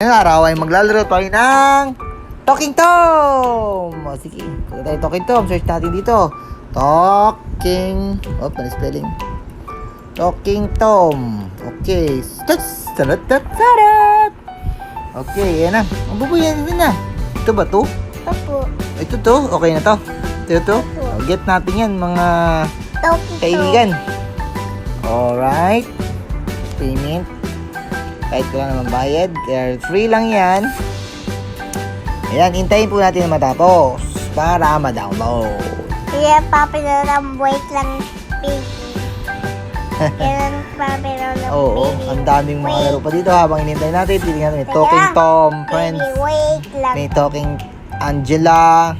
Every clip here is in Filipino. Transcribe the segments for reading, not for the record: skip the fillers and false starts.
Ngayong araw ay maglalaro tayo ng Talking Tom! O sige, kung tayo Talking Tom, search natin dito. Talking... mali spelling. Talking Tom. Okay. Okay, yan na. Ang bubuyan din na. Ito ba to? Opo. Ito to? Okay na to? Ito to? Get natin yan, mga kaibigan. Alright. Payment. Kahit wala naman bayad. Kaya free lang yan. Ayan, hintayin po natin na matapos para ma-download. Kaya papinaram wait lang baby. Kaya papinaram Oo, ang daming mga laro pa dito habang hinintay natin. Pili natin may Talking Tom, Friends. Baby, wait lang. May Talking Angela.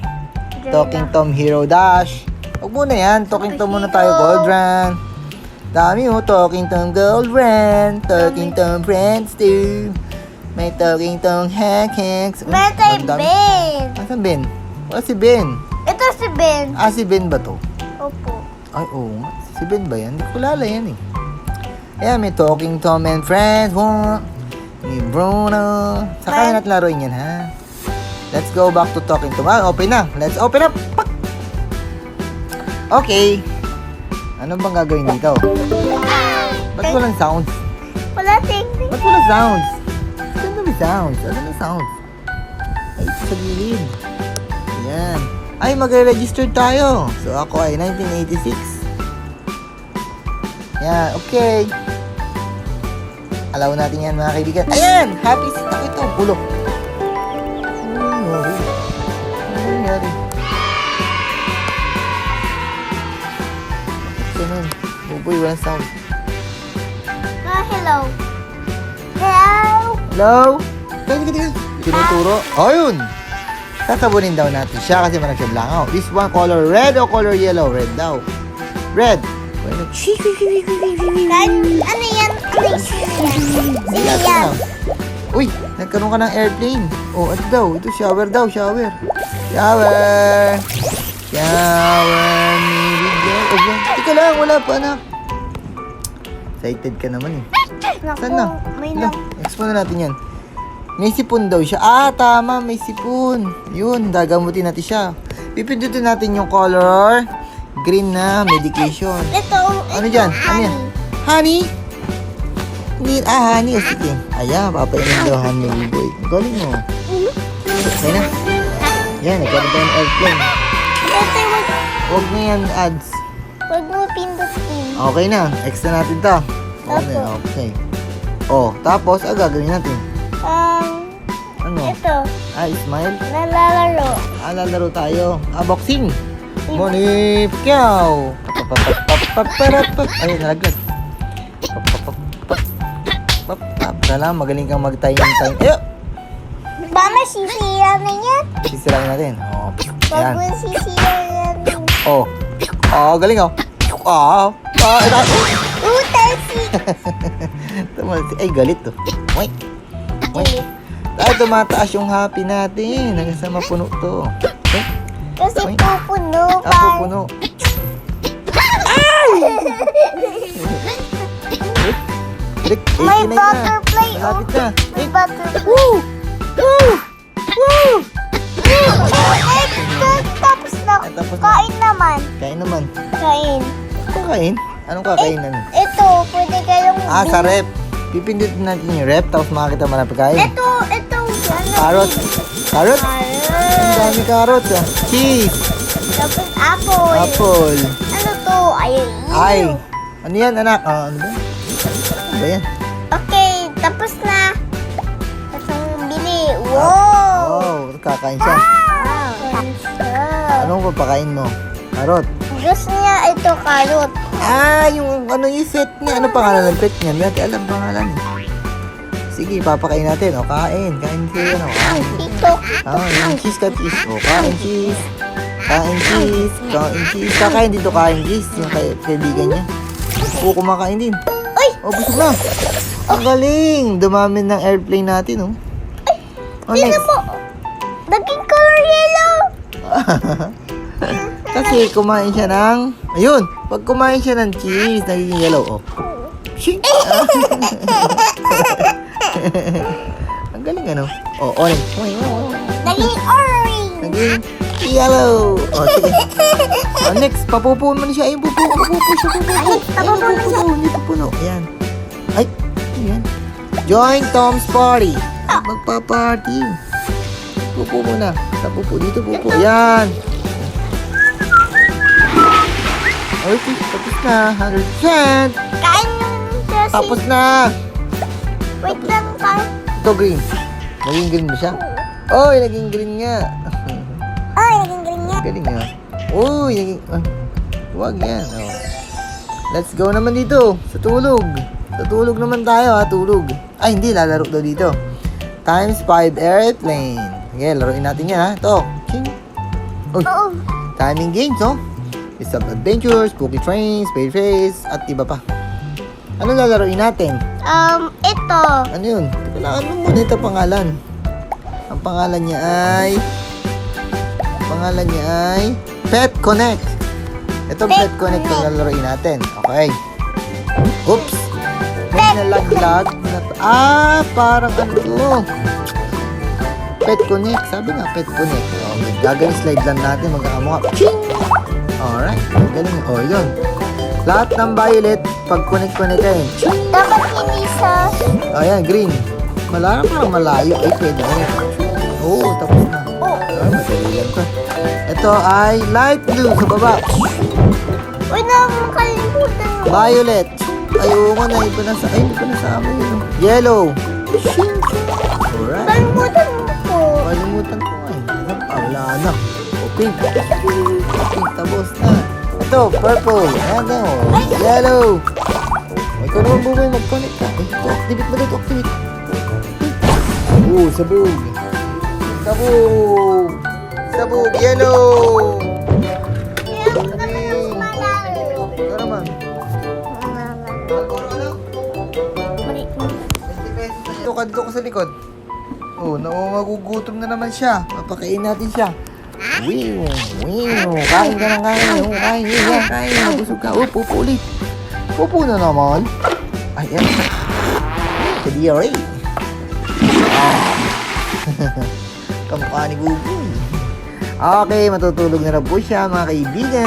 Talking Tom Hero Dash. Huwag muna yan. Talking Tom muna tayo, Gold Run. Dami mo. Talking Tom Gold Run. Talking Tom Friends too. May Talking Tom Hacks. Meron tayo Ben. Asan Ben? Wala si Ben. Ito si Ben. Ah, si Ben ba to? Opo. Ay, oo nga. Si Ben ba yan? Hindi ko lala yan eh. Ayan, may Talking Tom and Friends. May Bruno. Saka natin laruin yan, ha? Let's go back to Talking Tom. Ah, open na. Let's open up. Pak! Okay. Ano bang gagawin dito? Ba't walang sounds? Wala ting. Ba't walang sounds? Saan may sounds? Ano na sounds? Ay, ito sa gilid. Ayan. Ay, mag-register tayo. So, ako ay 1986. Yan, okay. Allow natin yan, mga kaibigan. Ayan! Happy seat ako ito. Ulo. Ano nangyari? Ganun. Buboy, walang sound. Hello. Hello. Hello? Tika. Tinuturo. Ayun! Sasabunin daw natin siya kasi marang siya blangaw. This one color red o color yellow? Red daw. Red. Ano yan? Ano yan? Uy, nagkaroon ka ng airplane. Oh, ito daw. Ito, shower daw. Shower. Shower. Shower. Oh, tika lang. Wala pa, anak. Excited ka naman eh. Saan na? May Hala, explain na natin yan. May sipon daw siya. Ah, tama. May sipon. Yun, gagamutin natin siya. Pipindutin natin yung color green na medication. Ito. Ano dyan? Ano yan? Honey? Hindi, honey. O sige. Ayan, papainan daw honey, boy. Galing mo. Okay na. Yan, nagkaroon tayo ng airplane. Ito, Huwag na yan, ads. wag mo pindutin. Okay na. Extra natin to. Okay na, okay. Oh, tapos, gagawin natin. Ano? Ito. Smile. Nalalaro. Lalaro tayo. Boxing. Money Pacquiao. Ayun, nalaglag. Sana, magaling kang mag-time. Ayun! Ba, masisira na yan? Sisirain natin. Oh, Wag ayan. mo sisira yan. Oh. Oh, galing oh. Talsik. Ay, galit to. Wait. Ay, tumataas yung happy natin. Hanggang sa mapuno to. Kasi Uy. pupuno pa. Puno. May butterfly. Malapit na. May butterfly. Woo! Woo! Woo! Tapos na. Tapos na. Kain naman. Kain naman. Kain. Kakain? Anong kakainan? Ito, pwede kayong... Sa rep. Pipindutin natin yung rep, tapos makakita mo na pagkain. Ito. Carrot. Carrot? Ang Carrot. dami carrots ah. Cheese. Tapos apple. Apple. Ano to? Ay. Ano yan, anak? Ano ba? Ano ba yan? Okay, tapos na. Tapos ang bili. Wow! Oh, kakain siya. Wow! Anong papakain mo? Carrot. Gusto niya ito, carrot. Yung ano yung set niya. Ano pangalan ng pet niya? Hindi natin alam pangalan. Sige, papakain natin. O, kain. Kain siya. Kain. Ito. Yung cheese ka, cheese. O, kain cheese. Kain cheese. Kain cheese. Kakain dito, kain cheese. Yung kaibigan niya. O, kumakain din. Uy! O, busog na. Ang galing. Dumami ng airplane natin, oh. Tignan Next. mo. Naging color yellow. Kasi kumain siya ng... Ayun! Pag kumain siya ng cheese, nagiging yellow, oh. Shing! Ang galing, ano? Oh, orange. Naging orange. Naging yellow. Oh, sige. Oh, next, papupuin mo na siya. Ayun, pupo siya, pupo. Papupuin na siya. Hindi pupuno. Ayan. Ay, ayan. Join Tom's party. Magpa-party. Pupo muna. Sa pupo, dito pupo. Ayan. Okay, tapos na. 100%. Kain yung Jessie. Tapos na. Wait lang, kain. Ito, green. Naging green ba siya? Oy, naging green nga. Ay, naging green niya. Galing nga. Uy, naging... Huwag yan. Oh. Let's go naman dito. Sa tulog. Sa tulog naman tayo ha, tulog. Ay, hindi. Lalaro daw dito. Times 5 airplane. Okay, laruin natin yan ha. Ito. Ching. Uy. Oo. Timing games, oh. It's of adventures, spooky trains, spade race, at iba pa. Ano lalaroin natin? Ito. Ano yun? Kailangan mo muna ito pangalan. Ang pangalan niya ay Pet Connect. Ito Pet Connect ang lalaroin natin. Okay. Oops. May nalaglag na parang ano to. Pet Connect. Sabi nga Pet Connect. Okay. Gagawin slide lang natin. Magkakamukha. Ching! Alright. Galing. Oh, yun. Lahat ng violet, pag connect-connect kayo. Dapat hindi sa... Ayan, green. Parang malayo. Ay, pwede na yun. Oo, tapos na. Ay, madali lang to. Ito ay light blue sa baba. Uy, nakalimutan mo. Violet. Ay, oo nga, hindi pa nasama yun. Yellow. Alright. Nakalimutan mo po. Kalimutan ko nga eh. Wala na. O, pink. Pink, tapos na. Ito, purple. Ayan na, oh. Yellow. Ikaw naman bumay, mag-connect ka. Ay, ito, activate mo dito, activate. Sabog. Sabog. Sabog, yellow. Ito naman. Ano? 20 pesos na ito, kadto ko sa likod. Oh, magugutom na naman siya. Papakain natin siya. Wiw. Kain ka ng kain. Oh, kain. Nabusog ka. Oh, pupo ulit. Pupo na naman. Ayan. Kadiyari. Kamukha ni Gugoy. Okay, matutulog na po siya, mga kaibigan.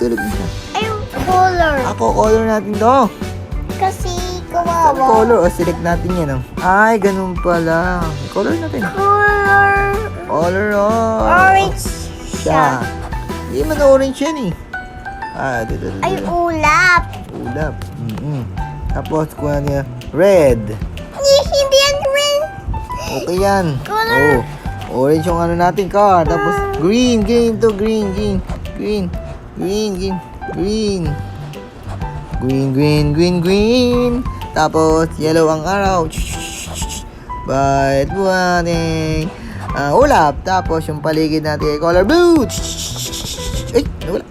Tulog na siya. Ay, color. Ako, color natin to. Kasi Saan kawawa. color? O, select natin yan, oh. Ay, ganun pala. Color natin. Color, Orange siya. Hindi man orange yan, eh. Dito. Ay, ulap. Ulap. Tapos, kuha niya, red. Hindi yan green. Okay yan. Color. Oh, orange yung ano natin, car. Tapos, green to, green. Green. Tapos, yellow ang araw. Bright morning. Ulap. Tapos, yung paligid natin ay color blue. Ay, nawala.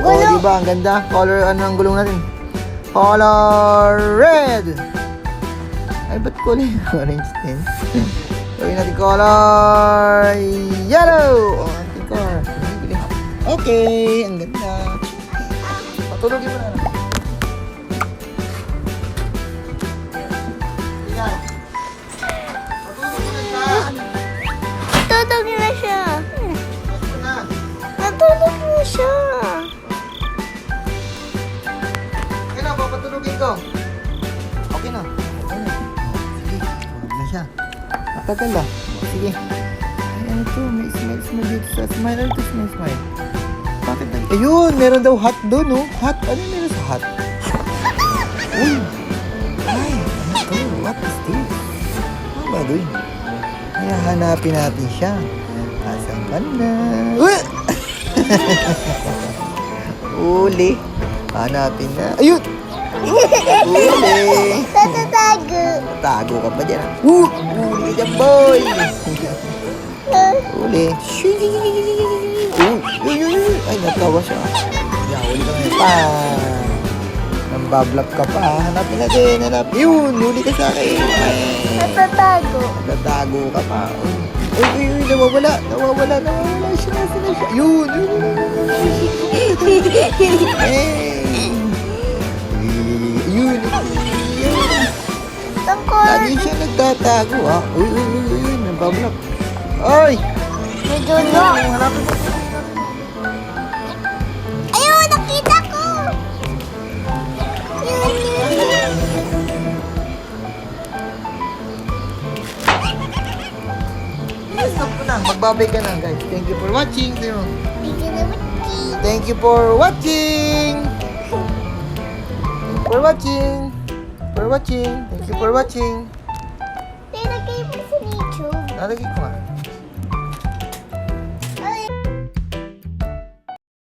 Oh, diba? Ang ganda. Color, ano ang gulong natin? Color red. Ay, ba't kulay orange din? Gawin natin color yellow. Oh, ating color. Okay, ang ganda. Patulogin mo na. Yan. Patulogin mo na siya. Natulog na siya. Okay na, papatulogin ko. Okay na. Sige, tulog na siya. Matagal ah. Sige. Ay, ano to? May smile dito sa smile. Ano to smile? Bakit na? Ayun, meron daw hot doon, oh. Hot? Ano meron sa hot? Uy! Ay, ano to? What is this? Ano ba doon? Ay, hanapin natin siya. Asan ka na? Uy! Uli. Hanapin na. Ayun! Uli! Tatatago. Tago ka pa dyan. Uli ka dyan, boy! Uli. Ay, natawa siya. Uli ka ngayon pa. Nambablap ka pa. Hanapin natin. Yun, uli ka sa akin. Natatago. Natago ka pa. Uy, nawawala siya. Yun. Hey. Yun. Tungkol. Lagi siya nagtatago, ha? Uy, nababulak. Ay! Medyo no. Hanapin mo. Ayun, nakita ko. Yun. Yes, stop ko na. Magbabay ka na, guys. Thank you for watching. Bigyan naman key. Thank you for watching. For watching. For watching. Thank you for watching. Nilagay mo sa YouTube. Nalagay ko nga.